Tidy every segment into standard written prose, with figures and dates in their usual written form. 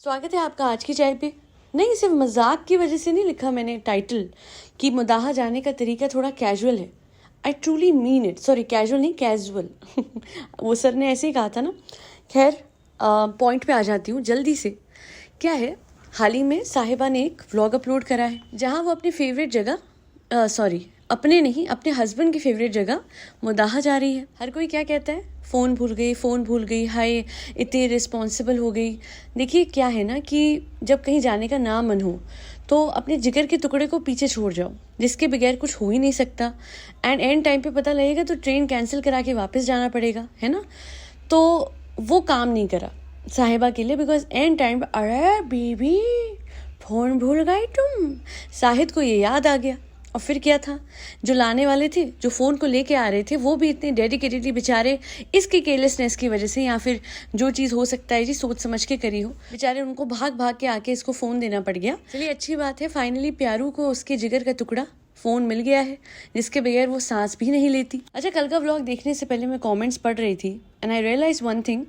स्वागत है आपका आज की चाय पे। नहीं, सिर्फ मजाक की वजह से नहीं लिखा मैंने टाइटल कि मुदाहा जाने का तरीका थोड़ा कैजुअल है। I truly mean it. Sorry, casual नहीं, कैजुअल। वो सर ने ऐसे ही कहा था ना। खैर, पॉइंट पे आ जाती हूँ जल्दी से। क्या है, हाल ही में साहिबा ने एक व्लॉग अपलोड करा है जहाँ वो अपनी फेवरेट जगह अपने नहीं, अपने हस्बैंड की फेवरेट जगह मुदाहा जा रही है। हर कोई क्या कहता है, फ़ोन भूल गई, हाय इतनी रिस्पॉन्सिबल हो गई। देखिए क्या है ना कि जब कहीं जाने का ना मन हो तो अपने जिगर के टुकड़े को पीछे छोड़ जाओ, जिसके बगैर कुछ हो ही नहीं सकता। एंड टाइम पे पता लगेगा तो ट्रेन कैंसिल करा के वापस जाना पड़ेगा, है ना। तो वो काम नहीं करा साहिबा के लिए, बिकॉज एंड टाइम पे अरे बीबी फ़ोन भूल गई तुम। साहिद को ये याद आ गया। और फिर क्या था, जो लाने वाले थे, जो फ़ोन को लेके आ रहे थे, वो भी इतने डेडिकेटेडली बेचारे इसकी केयरलेसनेस की वजह से, या फिर जो चीज़ हो सकता है जी सोच समझ के करी हो, बेचारे उनको भाग भाग के आके इसको फ़ोन देना पड़ गया। चलिए अच्छी बात है, फाइनली प्यारू को उसके जिगर का टुकड़ा फ़ोन मिल गया है, जिसके बगैर वो सांस भी नहीं लेती। अच्छा, कल का व्लॉग देखने से पहले मैं कमेंट्स पढ़ रही थी and I realise one thing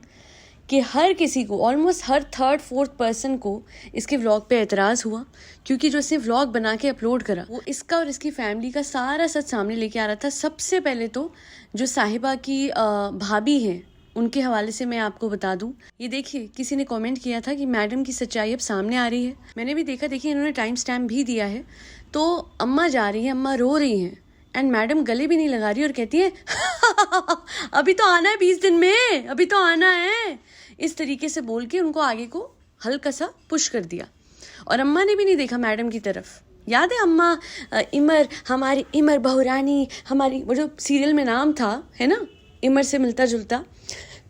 कि हर किसी को, ऑलमोस्ट हर थर्ड फोर्थ पर्सन को इसके व्लॉग पे एतराज़ हुआ, क्योंकि जो इसने व्लॉग बना के अपलोड करा वो इसका और इसकी फैमिली का सारा सच सामने लेके आ रहा था। सबसे पहले तो जो साहिबा की भाभी हैं उनके हवाले से मैं आपको बता दूं, ये देखिए किसी ने कमेंट किया था कि मैडम की सच्चाई अब सामने आ रही है। मैंने भी देखा, देखिए इन्होंने टाइम स्टैम्प भी दिया है। तो अम्मा जा रही है, अम्मा रो रही हैं एंड मैडम गले भी नहीं लगा रही और कहती है अभी तो आना है 20 दिन में, अभी तो आना है। इस तरीके से बोल के उनको आगे को हल्का सा पुश कर दिया। और अम्मा ने भी नहीं देखा मैडम की तरफ। याद है अम्मा इमर, हमारी इमर बहुरानी, हमारी वो जो सीरियल में नाम था, है ना, इमर से मिलता जुलता,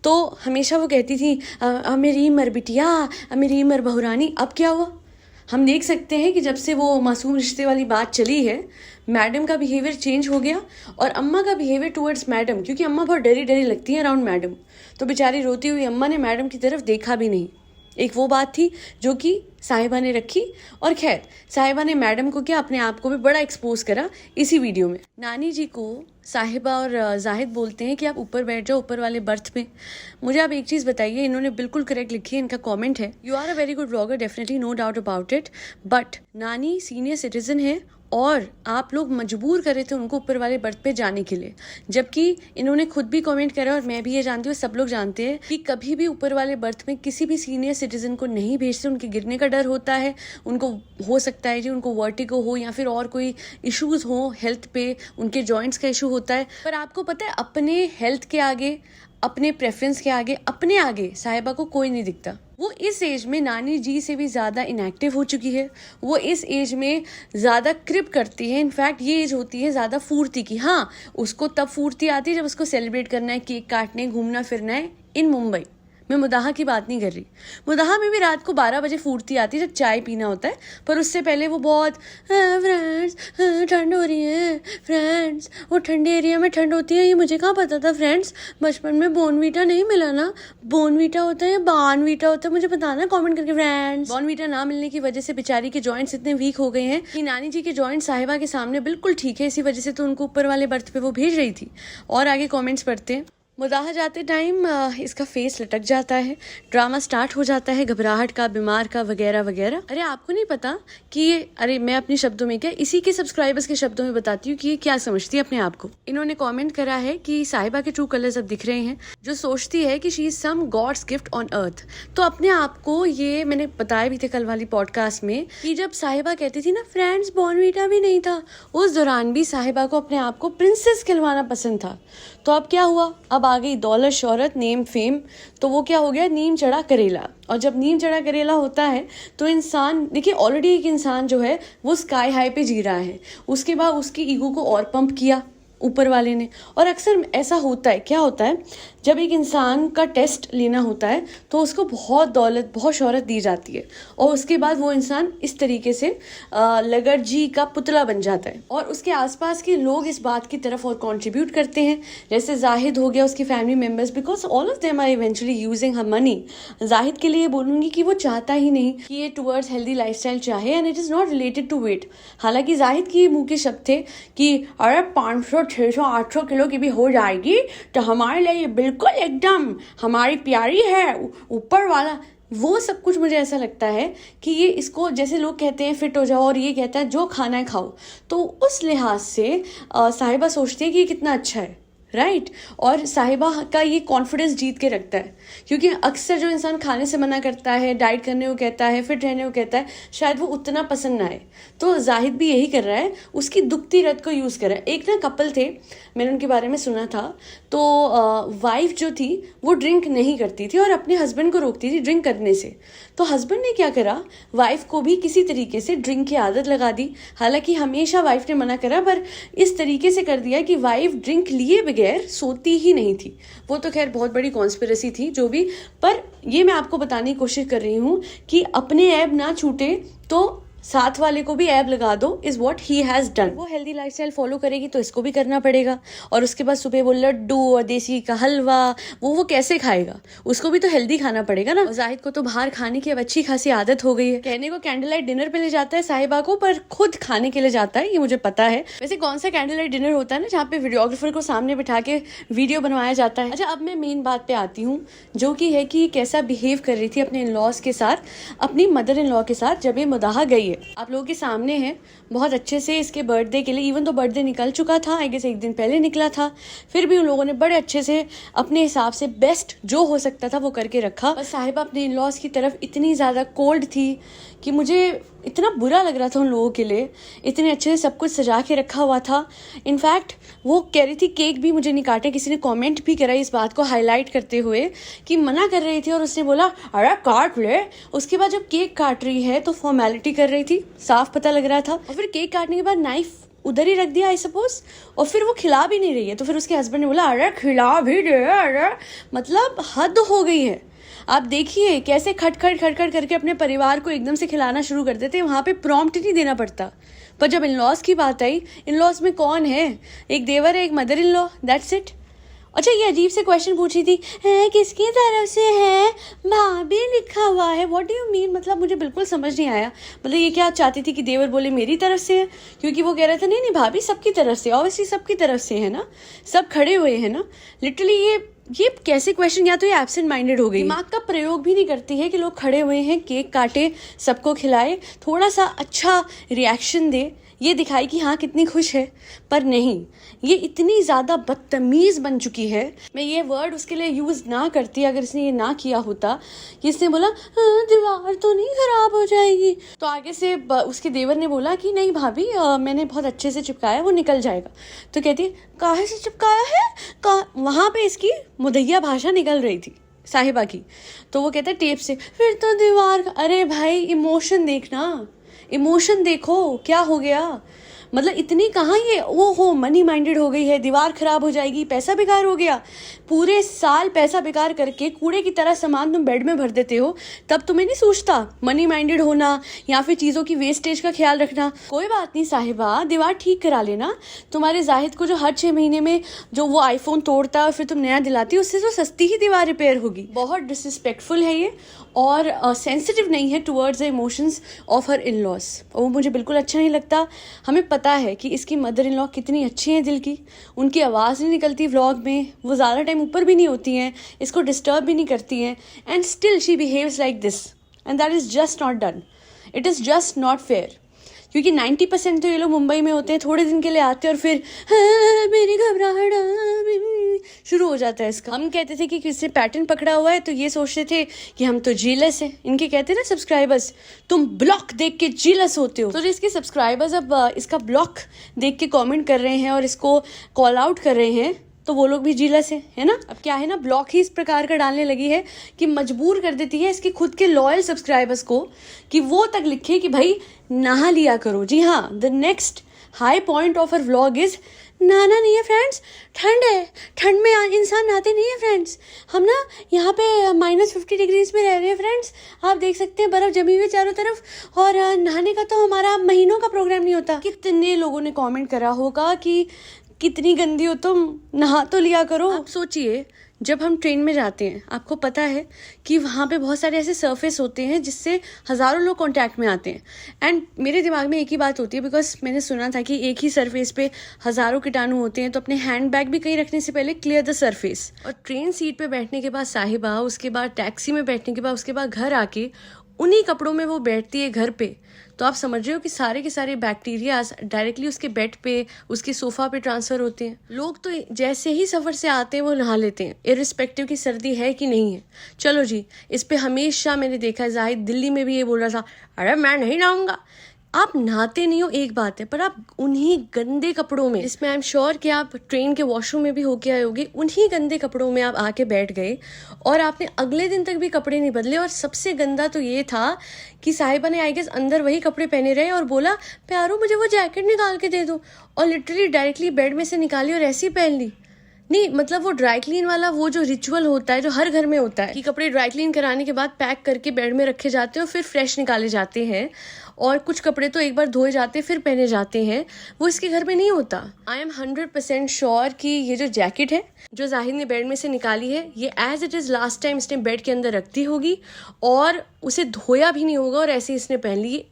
तो हमेशा वो कहती थी मेरी इमर बिटिया, मेरी इमर बहुरानी। अब क्या हुआ, हम देख सकते हैं कि जब से वो मासूम रिश्ते वाली बात चली है, मैडम का बिहेवियर चेंज हो गया और अम्मा का बिहेवियर टुवर्ड्स मैडम, क्योंकि अम्मा बहुत डरी डरी लगती है अराउंड मैडम। तो बेचारी रोती हुई अम्मा ने मैडम की तरफ देखा भी नहीं। एक वो बात थी जो कि साहिबा ने रखी। और खैर, साहिबा ने मैडम को क्या, अपने आप को भी बड़ा एक्सपोज करा इसी वीडियो में। नानी जी को साहिबा और जाहिद बोलते हैं कि आप ऊपर बैठ जाओ, ऊपर वाले बर्थ पे। मुझे आप एक चीज़ बताइए, इन्होंने बिल्कुल करेक्ट लिखी है, इनका कमेंट है, you are a very good blogger, definitely no doubt about it, but नानी सीनियर सिटीजन है और आप लोग मजबूर कर रहे थे उनको ऊपर वाले बर्थ पे जाने के लिए। जबकि इन्होंने खुद भी कमेंट करा और मैं भी ये जानती हूँ, सब लोग जानते हैं कि कभी भी ऊपर वाले बर्थ में किसी भी सीनियर सिटीजन को नहीं भेजते। उनके गिरने का डर होता है, उनको हो सकता है जी उनको वर्टिगो हो या फिर और कोई इश्यूज हो हेल्थ पे, उनके जॉइंट्स का इशू होता है। पर आपको पता है, अपने हेल्थ के आगे, अपने प्रेफरेंस के आगे, अपने आगे साहिबा को कोई नहीं दिखता। वो इस एज में नानी जी से भी ज़्यादा इनएक्टिव हो चुकी है। वो इस एज में ज़्यादा क्रिप करती है। इनफैक्ट ये एज होती है ज़्यादा फुर्ती की। हाँ, उसको तब फुर्ती आती है जब उसको सेलिब्रेट करना है, केक काटने, घूमना फिरना है इन मुंबई। मैं मुदाहा की बात नहीं कर रही। मुदाहा में भी रात को 12 बजे फुर्ती आती है जब चाय पीना होता है, पर उससे पहले वो बहुत फ्रेंड्स ठंड हो रही है, फ्रेंड्स वो ठंडे एरिया में ठंड होती है, ये मुझे कहाँ पता था फ्रेंड्स, बचपन में बोनवीटा नहीं मिला ना, बोनवीटा होता है या बानवीटा होता है, मुझे बताना कमेंट करके फ्रेंड्स। बोनवीटा ना मिलने की वजह से बेचारी के जॉइंट्स इतने वीक हो गए हैं कि नानी जी के जॉइंट साहिबा के सामने बिल्कुल ठीक है, इसी वजह से तो उनको ऊपर वाले बर्थ पे वो भेज रही थी। और आगे कॉमेंट्स पढ़ते हैं। मुदाहा जाते टाइम इसका फेस लटक जाता है, ड्रामा स्टार्ट हो जाता है, घबराहट का, बीमार का, वगैरह वगैरह। अरे आपको नहीं पता कि ये, अरे मैं अपने शब्दों में क्या, इसी के सब्सक्राइबर्स के शब्दों में बताती हूँ कि ये क्या समझती है अपने आप को। इन्होंने कमेंट करा है कि साहिबा के ट्रू कलर्स अब दिख रहे हैं, जो सोचती है कि she is some God's gift on earth. तो अपने आप को, ये मैंने बताया भी थे कल वाली पॉडकास्ट में कि जब साहिबा कहती थी ना फ्रेंड्स बॉर्नवीटा भी नहीं था, उस दौरान भी साहिबा को अपने आप को प्रिंसेस कहलवाना पसंद था। तो अब क्या हुआ, अब आ गई दौलत, शोहरत, नेम, फेम, तो वो क्या हो गया, नीम चढ़ा करेला। और जब नीम चढ़ा करेला होता है तो इंसान, देखिए ऑलरेडी एक इंसान जो है वो स्काई हाई पे जी रहा है, उसके बाद उसकी ईगो को और पंप किया ऊपर वाले ने। और अक्सर ऐसा होता है, क्या होता है, जब एक इंसान का टेस्ट लेना होता है तो उसको बहुत दौलत, बहुत शोहरत दी जाती है और उसके बाद वो इंसान इस तरीके से लगड़ जी का पुतला बन जाता है और उसके आसपास के लोग इस बात की तरफ और कंट्रीब्यूट करते हैं। जैसे जाहिद हो गया, उसकी family members, because all of them are eventually using her money. Zahid के लिए बोलूंगी कि वो चाहता ही नहीं कि ये टुवर्ड्स हेल्दी लाइफस्टाइल चाहे, and it is not related to weight. हालांकि जाहिद की मुंह के शब्द थे कि अरे 500, 600, 800 किलो की भी हो जाएगी तो हमारे लिए ये बिल्कुल एकदम हमारी प्यारी है, ऊपर वाला। वो सब कुछ मुझे ऐसा लगता है कि ये इसको जैसे लोग कहते हैं फिट हो जाओ और ये कहता है जो खाना है खाओ, तो उस लिहाज से साहिबा सोचती है कि ये कितना अच्छा है, राइट और साहिबा का ये कॉन्फिडेंस जीत के रखता है, क्योंकि अक्सर जो इंसान खाने से मना करता है, डाइट करने को कहता है, फिट रहने को कहता है, शायद वो उतना पसंद ना आए। तो जाहिद भी यही कर रहा है, उसकी दुखती रत को यूज़ कर रहा है। एक ना कपल थे, मैंने उनके बारे में सुना था, तो वाइफ जो थी वो ड्रिंक नहीं करती थी और अपने हस्बैंड को रोकती थी ड्रिंक करने से। तो हस्बैंड ने क्या करा, वाइफ को भी किसी तरीके से ड्रिंक की आदत लगा दी। हालांकि हमेशा वाइफ ने मना करा, पर इस तरीके से कर दिया कि वाइफ ड्रिंक लिए बगैर सोती ही नहीं थी। वो तो खैर बहुत बड़ी कॉन्स्पिरेसी थी जो भी, पर ये मैं आपको बताने की कोशिश कर रही हूँ कि अपने ऐब ना छूटे तो साथ वाले को भी ऐब लगा दो, is what he has done. वो हेल्दी लाइफस्टाइल फॉलो करेगी तो इसको भी करना पड़ेगा, और उसके बाद सुबह वो लड्डू और देसी का हलवा वो कैसे खाएगा, उसको भी तो हेल्दी खाना पड़ेगा ना। जाहिद को तो बाहर खाने की अब अच्छी खासी आदत हो गई है। कहने को कैंडल लाइट डिनर पे ले जाता है साहिबा को, पर खुद खाने के लिए जाता है, ये मुझे पता है। वैसे कौन सा कैंडल लाइट डिनर होता है ना जहाँ पे वीडियोग्राफर को सामने बिठा के वीडियो बनवाया जाता है। अच्छा, अब मैं मेन बात पे आती हूँ, जो कि है कि कैसा बिहेव कर रही थी अपने इन लॉज के साथ, अपनी मदर इन लॉ के साथ जब ये मुदाहा गई है। आप लोगों के सामने है बहुत अच्छे से इसके बर्थडे के लिए, इवन तो बर्थडे निकल चुका था, आई गेस एक दिन पहले निकला था, फिर भी उन लोगों ने बड़े अच्छे से अपने हिसाब से बेस्ट जो हो सकता था वो करके रखा। और साहिबा अपने इन लॉज की तरफ इतनी ज़्यादा कोल्ड थी कि मुझे इतना बुरा लग रहा था उन लोगों के लिए। इतने अच्छे से सब कुछ सजा के रखा हुआ था। इनफैक्ट वो कह रही थी केक भी मुझे नहीं काटे, किसी ने कमेंट भी करा इस बात को हाईलाइट करते हुए कि मना कर रही थी और उसने बोला अरे काट ले। उसके बाद जब केक काट रही है तो फॉर्मेलिटी कर रही थी, साफ पता लग रहा था। और फिर केक काटने के बाद नाइफ उधर ही रख दिया आई सपोज, और फिर वो खिला भी नहीं रही है। तो फिर उसके हस्बैंड ने बोला अरे खिला भी दे, अरे मतलब हद हो गई है। आप देखिए कैसे खटखट खटखट करके अपने परिवार को एकदम से खिलाना शुरू कर देते हैं, वहाँ पे प्रॉम्प्ट नहीं देना पड़ता। पर जब इन लॉज की बात आई, इन लॉज में कौन है, एक देवर है, एक mother in law, that's it. अच्छा, ये अजीब से क्वेश्चन पूछी थी, है किसकी तरफ से है, भाभी लिखा हुआ है, व्हाट डू यू मीन, मतलब मुझे बिल्कुल समझ नहीं आया। मतलब ये क्या चाहती थी कि देवर बोले मेरी तरफ से है, क्योंकि वो कह रहा था नहीं नहीं भाभी सबकी तरफ से, ऑब्वियसली सबकी तरफ से है ना, सब खड़े हुए हैं ना। लिटरली ये कैसे क्वेश्चन, या तो ये एब्सेंट माइंडेड हो गई, दिमाग का प्रयोग भी नहीं करती है कि लोग खड़े हुए हैं, केक काटे, सबको खिलाए, थोड़ा सा अच्छा रिएक्शन दे, ये दिखाई कि हाँ कितनी खुश है। पर नहीं, ये इतनी ज़्यादा बदतमीज़ बन चुकी है। मैं ये वर्ड उसके लिए यूज़ ना करती अगर इसने ये ना किया होता कि इसने बोला दीवार तो नहीं खराब हो जाएगी, तो आगे से उसके देवर ने बोला कि नहीं भाभी मैंने बहुत अच्छे से चिपकाया, वो निकल जाएगा। तो कहती काहे से चिपकाया है, वहाँ पे इसकी मुदैया भाषा निकल रही थी साहिबा की। तो वो कहता है टेप से, फिर तो दीवार। अरे भाई इमोशन देखना, इमोशन देखो क्या हो गया, मतलब इतनी कहाँ ये वो हो मनी माइंडेड हो गई है, दीवार खराब हो जाएगी, पैसा बेकार हो गया। पूरे साल पैसा बेकार करके कूड़े की तरह सामान तुम बेड में भर देते हो, तब तुम्हें नहीं सोचता मनी माइंडेड होना या फिर चीज़ों की वेस्टेज का ख्याल रखना। कोई बात नहीं साहिबा, दीवार ठीक करा लेना। तुम्हारे जाहिद को जो हर 6 महीने में जो वो आईफोन तोड़ता है और फिर तुम नया दिलाती, उससे तो सस्ती ही दीवार रिपेयर होगी। बहुत डिसरिस्पेक्टफुल है ये और सेंसिटिव नहीं है towards the emotions of her in laws, और वो मुझे बिल्कुल अच्छा नहीं लगता। हमें पता है कि इसकी मदर इन लॉ कितनी अच्छी हैं दिल की, उनकी आवाज़ नहीं निकलती व्लॉग में, वो ज़्यादा टाइम ऊपर भी नहीं होती हैं, इसको डिस्टर्ब भी नहीं करती हैं, and still she behaves like this, and that is just not done, it is just not fair. क्योंकि 90% तो ये लोग मुंबई में होते हैं, थोड़े दिन के लिए आते हैं और फिर हाँ, मेरी घबराहट शुरू हो जाता है इसका। हम कहते थे कि किससे पैटर्न पकड़ा हुआ है तो ये सोचते थे कि हम तो जीलस हैं। इनके कहते हैं ना सब्सक्राइबर्स, तुम ब्लॉक देख के जीलस होते हो। तो जो इसके सब्सक्राइबर्स अब इसका ब्लॉक देख के कमेंट कर रहे हैं और इसको कॉल आउट कर रहे हैं, तो वो लोग भी जीलस है ना। अब क्या है ना, ब्लॉक ही इस प्रकार का डालने लगी है कि मजबूर कर देती है इसके खुद के लॉयल सब्सक्राइबर्स को कि वो तक लिखे कि भाई नहा लिया करो। जी हाँ, the next high point of our vlog is नहाना नहीं है फ्रेंड्स, ठंड है, ठंड में इंसान नहाते नहीं है फ्रेंड्स, हम ना यहाँ पे -50 डिग्रीज में रह रहे हैं फ्रेंड्स, आप देख सकते हैं बर्फ जमी हुई चारों तरफ, और नहाने का तो हमारा महीनों का प्रोग्राम नहीं होता। कितने लोगों ने कमेंट करा होगा कि कितनी गंदी हो तुम, नहा तो लिया करो। आप सोचिए जब हम ट्रेन में जाते हैं, आपको पता है कि वहाँ पे बहुत सारे ऐसे सरफेस होते हैं जिससे हज़ारों लोग कांटेक्ट में आते हैं। एंड मेरे दिमाग में एक ही बात होती है, बिकॉज मैंने सुना था कि एक ही सरफेस पे हज़ारों कीटाणु होते हैं, तो अपने हैंड बैग भी कहीं रखने से पहले क्लियर द सरफेस। और ट्रेन सीट पे बैठने के बाद साहिबा, उसके बाद टैक्सी में बैठने के बाद, उसके बाद घर आके उन्हीं कपड़ों में वो बैठती है घर पे, तो आप समझ रहे हो कि सारे के सारे बैक्टीरियाज डायरेक्टली उसके बेड पे, उसके सोफा पे ट्रांसफर होते हैं। लोग तो जैसे ही सफ़र से आते हैं वो नहा लेते हैं, इरिस्पेक्टिव की सर्दी है कि नहीं है। चलो जी, इस पे हमेशा मैंने देखा है, जाहिद दिल्ली में भी ये बोल रहा था, अरे मैं नहीं नहाऊंगा। आप नहाते नहीं हो एक बात है, पर आप उन्हीं गंदे कपड़ों में, जिसमें आई एम श्योर कि आप ट्रेन के वॉशरूम में भी होके आए होगे, उन्हीं गंदे कपड़ों में आप आके बैठ गए और आपने अगले दिन तक भी कपड़े नहीं बदले। और सबसे गंदा तो ये था कि साहिबा ने आई गेस अंदर वही कपड़े पहने रहे और बोला, प्यारो मुझे वो जैकेट निकाल के दे दो, और लिटरली डायरेक्टली बेड में से निकाली और ऐसी पहन ली। नहीं मतलब वो ड्राई क्लीन वाला वो जो रिचुअल होता है, जो हर घर में होता है कि कपड़े ड्राई क्लीन कराने के बाद पैक करके बेड में रखे जाते हैं और फिर फ्रेश निकाले जाते हैं, और कुछ कपड़े तो एक बार धोए जाते हैं फिर पहने जाते हैं, वो इसके घर में नहीं होता। आई एम 100% श्योर कि ये जो जैकेट है जो जाहिद ने बेड में से निकाली है, ये as it is last time इसने बेड के अंदर रख दी होगी और उसे धोया भी नहीं होगा और ऐसे इसने पहन ली।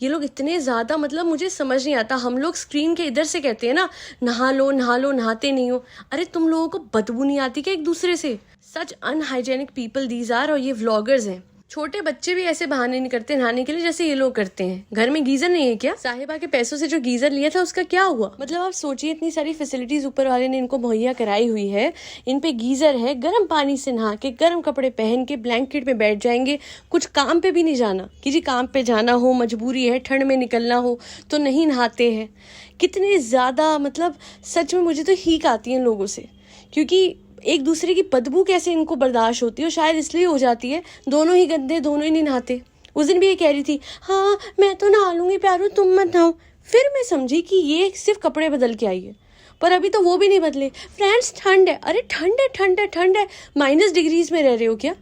ये लोग इतने ज़्यादा, मतलब मुझे समझ नहीं आता। हम लोग स्क्रीन के इधर से कहते हैं ना, नहा लो नहा लो, नहाते नहीं हो। अरे तुम लोगों को बदबू नहीं आती क्या एक दूसरे से? सच अनहाइजेनिक पीपल दीज आर। और ये व्लॉगर्स हैं। छोटे बच्चे भी ऐसे बहाने नहीं करते नहाने के लिए जैसे ये लोग करते हैं। घर में गीजर नहीं है क्या? साहिबा के पैसों से जो गीजर लिया था उसका क्या हुआ? मतलब आप सोचिए, इतनी सारी फैसिलिटीज ऊपर वाले ने इनको मुहैया कराई हुई है, इन पे गीजर है, गर्म पानी से नहा के गर्म कपड़े पहन के ब्लैंकेट में बैठ जाएंगे। कुछ काम पे भी नहीं जाना कि जी काम पे जाना हो, मजबूरी है, ठंड में निकलना हो तो नहीं नहाते हैं। कितने ज्यादा, मतलब सच में मुझे तो हीक आती है इन लोगों से, क्योंकि एक दूसरे की बदबू कैसे इनको बर्दाश्त होती है, और शायद इसलिए हो जाती है। दोनों ही गंदे, दोनों ही नहीं नहाते। उस दिन भी ये कह रही थी, हाँ मैं तो नहा लूंगी प्यारू, तुम मत नहाओ। फिर मैं समझी कि ये सिर्फ कपड़े बदल के आई है, पर अभी तो वो भी नहीं बदले। फ्रेंड्स ठंड है, अरे ठंड है, ठंड है, ठंड है, -डिग्रीज में रह रहे हो क्या?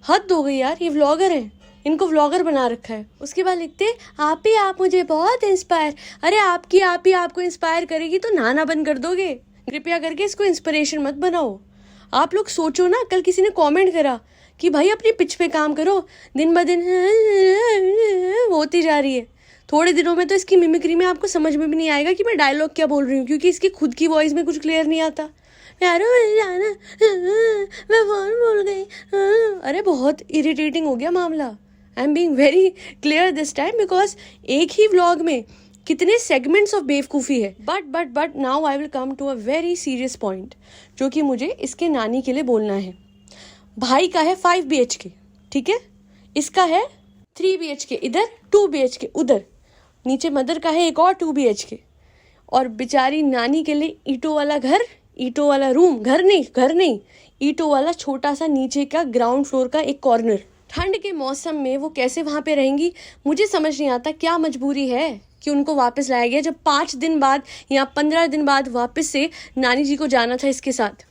हद हो गई यार। ये व्लॉगर है, इनको व्लॉगर बना रखा है। उसके बाद लिखते, आप मुझे बहुत इंस्पायर। अरे आप ही आपको इंस्पायर करेगी तो नहाना बंद कर दोगे? कृपया करके इसको इंस्पिरेशन मत बनाओ। आप लोग सोचो ना, कल किसी ने कमेंट करा कि भाई अपनी पिच पे काम करो, दिन ब दिन होती जा रही है। थोड़े दिनों में तो इसकी मिमिक्री में आपको समझ में भी नहीं आएगा कि मैं डायलॉग क्या बोल रही हूँ, क्योंकि इसकी खुद की वॉइस में कुछ क्लियर नहीं आता। यारो जाना, मैं फोन भूल गई। अरे बहुत इरिटेटिंग हो गया मामला। I am being very clear this time, because एक ही व्लॉग में कितने सेगमेंट्स ऑफ बेवकूफ़ी है। But now I will come to a very serious point, जो कि मुझे इसके नानी के लिए बोलना है। भाई का है 5 BHK, ठीक है, इसका है 3 BHK इधर, 2 BHK उधर, नीचे मदर का है एक और 2 BHK, और बेचारी नानी के लिए ईंटों वाला घर, ईंटों वाला रूम, घर नहीं, ईंटों वाला छोटा सा नीचे का ग्राउंड फ्लोर का एक कॉर्नर। ठंड के मौसम में वो कैसे वहाँ पे रहेंगी, मुझे समझ नहीं आता। क्या मजबूरी है कि उनको वापस लाया गया, जब 5 दिन बाद या 15 दिन बाद वापस से नानी जी को जाना था इसके साथ।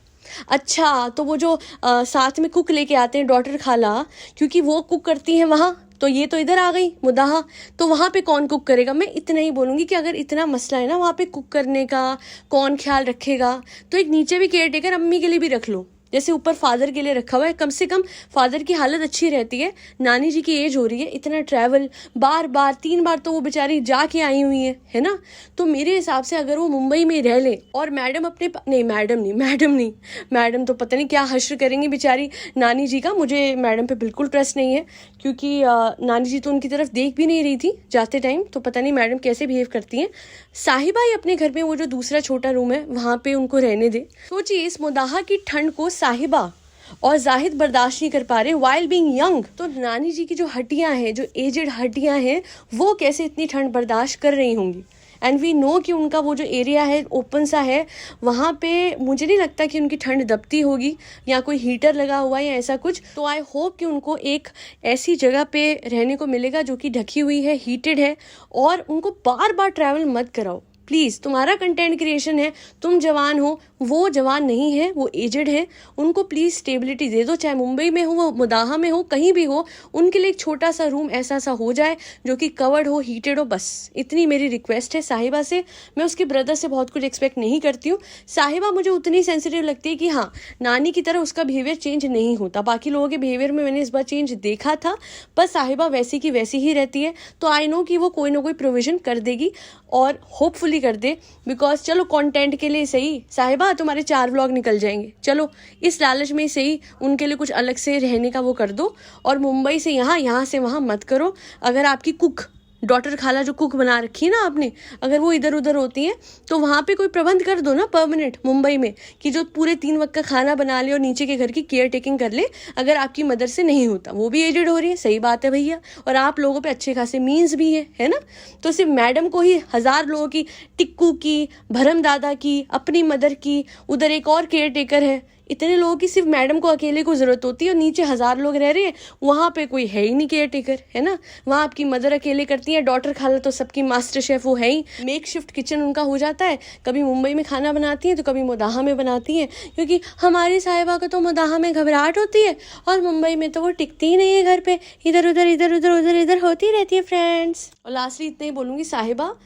अच्छा, तो वो जो साथ में कुक लेके आते हैं, डॉटर खाला, क्योंकि वो कुक करती हैं वहाँ, तो ये तो इधर आ गई मुदाहा, तो वहाँ पे कौन कुक करेगा? मैं इतना ही बोलूँगी कि अगर इतना मसला है ना वहाँ पे कुक करने का, कौन ख्याल रखेगा, तो एक नीचे भी केयर टेकर अम्मी के लिए भी रख लो, जैसे ऊपर फादर के लिए रखा हुआ है। कम से कम फादर की हालत अच्छी रहती है। नानी जी की एज हो रही है, इतना ट्रैवल, बार 3 बार तो वो बेचारी जाके आई हुई है ना। तो मेरे हिसाब से अगर वो मुंबई में रह ले, और मैडम अपने मैडम तो पता नहीं क्या हश्र करेंगी बेचारी नानी जी का। मुझे मैडम पे बिल्कुल ट्रस्ट नहीं है, क्योंकि नानी जी तो उनकी तरफ देख भी नहीं रही थी जाते टाइम, तो पता नहीं मैडम कैसे बिहेव करती हैं। साहिबा ही अपने घर में वो जो दूसरा छोटा रूम है वहाँ पे उनको रहने दे। सोचिए, इस मुदाहा की ठंड को साहिबा और जाहिद बर्दाश्त नहीं कर पा रहे वाइल बीइंग यंग, तो नानी जी की जो हड्डियां हैं, जो एजेड हड्डियां हैं, वो कैसे इतनी ठंड बर्दाश्त कर रही होंगी। एंड वी नो कि उनका वो जो एरिया है ओपन सा है, वहाँ पे मुझे नहीं लगता कि उनकी ठंड दबती होगी या कोई हीटर लगा हुआ है या ऐसा कुछ। तो आई होप कि उनको एक ऐसी जगह पे रहने को मिलेगा जो कि ढकी हुई है, हीटेड है, और उनको बार बार ट्रैवल मत कराओ। प्लीज़, तुम्हारा कंटेंट क्रिएशन है, तुम जवान हो, वो जवान नहीं है, वो एजेड है, उनको प्लीज़ स्टेबिलिटी दे दो। चाहे मुंबई में हो, वो मुदाहा में हो, कहीं भी हो, उनके लिए एक छोटा सा रूम ऐसा सा हो जाए जो कि कवर्ड हो, हीटेड हो, बस इतनी मेरी रिक्वेस्ट है साहिबा से। मैं उसके ब्रदर से बहुत कुछ एक्सपेक्ट नहीं करती हूँ। साहिबा मुझे उतनी सेंसिटिव लगती है कि हाँ, नानी की तरह उसका बिहेवियर चेंज नहीं होता। बाकी लोगों के बिहेवियर में मैंने इस बार चेंज देखा था, पर साहिबा वैसी की वैसी ही रहती है। तो आई नो कि वो कोई ना कोई प्रोविजन कर देगी और होपफुली कर दे, बिकॉज चलो कंटेंट के लिए सही, साहिबा तुम्हारे 4 व्लॉग निकल जाएंगे, चलो इस लालच में सही उनके लिए कुछ अलग से रहने का वो कर दो। और मुंबई से यहाँ, यहाँ से वहाँ मत करो। अगर आपकी कुक डॉटर खाला जो कुक बना रखी है ना आपने, अगर वो इधर उधर होती हैं तो वहाँ पे कोई प्रबंध कर दो ना परमानेंट मुंबई में, कि जो पूरे 3 वक्त का खाना बना ले और नीचे के घर की केयर टेकिंग कर ले। अगर आपकी मदर से नहीं होता, वो भी एजेड हो रही है, सही बात है भैया, और आप लोगों पे अच्छे खासे मीन्स भी है ना। तो सिर्फ मैडम को ही 1000 लोगों की, टिक्कू की, भरम दादा की, अपनी मदर की, उधर एक और केयर टेकर है, इतने लोगों की सिर्फ मैडम को अकेले को ज़रूरत होती है और नीचे 1000 लोग रह रहे हैं, वहाँ पे कोई है ही नहीं केयर टेकर, है ना। वहाँ आपकी मदर अकेले करती है, डॉटर खाला तो सबकी मास्टर शेफ वो है ही, मेक शिफ्ट किचन उनका हो जाता है। कभी मुंबई में खाना बनाती हैं तो कभी मुदाहा में बनाती हैं, क्योंकि हमारी साहिबा को तो मुदाहा में घबराहट होती है और मुंबई में तो वो टिकती ही नहीं है घर पे, इधर उधर इधर उधर उधर इधर होती रहती है फ्रेंड्स। और लास्टली इतना ही बोलूँगी, साहिबा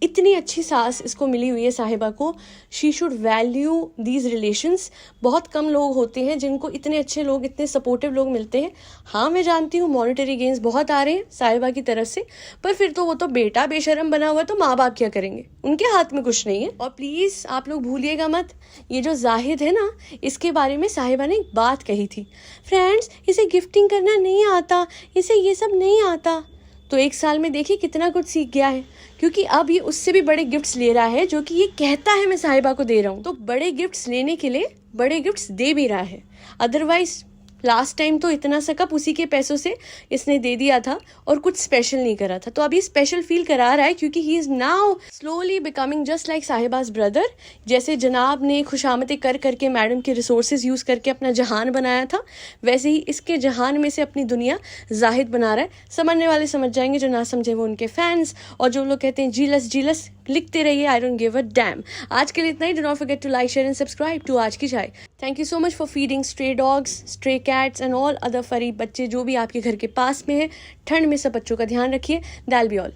इतनी अच्छी सास इसको मिली हुई है साहिबा को, she should value these relations. बहुत कम लोग होते हैं जिनको इतने अच्छे लोग, इतने सपोर्टिव लोग मिलते हैं। हाँ मैं जानती हूँ मॉनेटरी गेन्स बहुत आ रहे हैं साहिबा की तरफ से, पर फिर तो वो तो बेटा बेशरम बना हुआ है, तो माँ बाप क्या करेंगे, उनके हाथ में कुछ नहीं है। और प्लीज़ आप लोग भूलिएगा मत, ये जो जाहिद है ना, इसके बारे में साहिबा ने एक बात कही थी, फ्रेंड्स इसे गिफ्टिंग करना नहीं आता, इसे ये सब नहीं आता। तो 1 साल में देखिए कितना कुछ सीख गया है, क्योंकि अब ये उससे भी बड़े गिफ्ट्स ले रहा है, जो कि ये कहता है मैं साहिबा को दे रहा हूँ। तो बड़े गिफ्ट्स लेने के लिए बड़े गिफ्ट्स दे भी रहा है। अदरवाइज लास्ट टाइम तो इतना सा कप उसी के पैसों से इसने दे दिया था और कुछ स्पेशल नहीं करा था। तो अभी स्पेशल फील करा रहा है, क्योंकि he is now slowly becoming just like Sahibaj brother. जैसे जनाब ने खुशामतें कर करके मैडम के रिसोर्सेज यूज़ करके अपना जहान बनाया था, वैसे ही इसके जहान में से अपनी दुनिया जाहिद बना रहा है। समझने वाले समझ जाएंगे, जो ना समझे वो उनके फैंस, और जो लोग कहते हैं जीलस जीलस, लिखते रहिए, I don't give a damn. आज के लिए इतना ही। Do not forget to like share and subscribe to आज की चाय। Thank you so much for feeding stray dogs, stray cats and all other furry बच्चे जो भी आपके घर के पास में है। ठंड में सब बच्चों का ध्यान रखिए। दैल बी ऑल।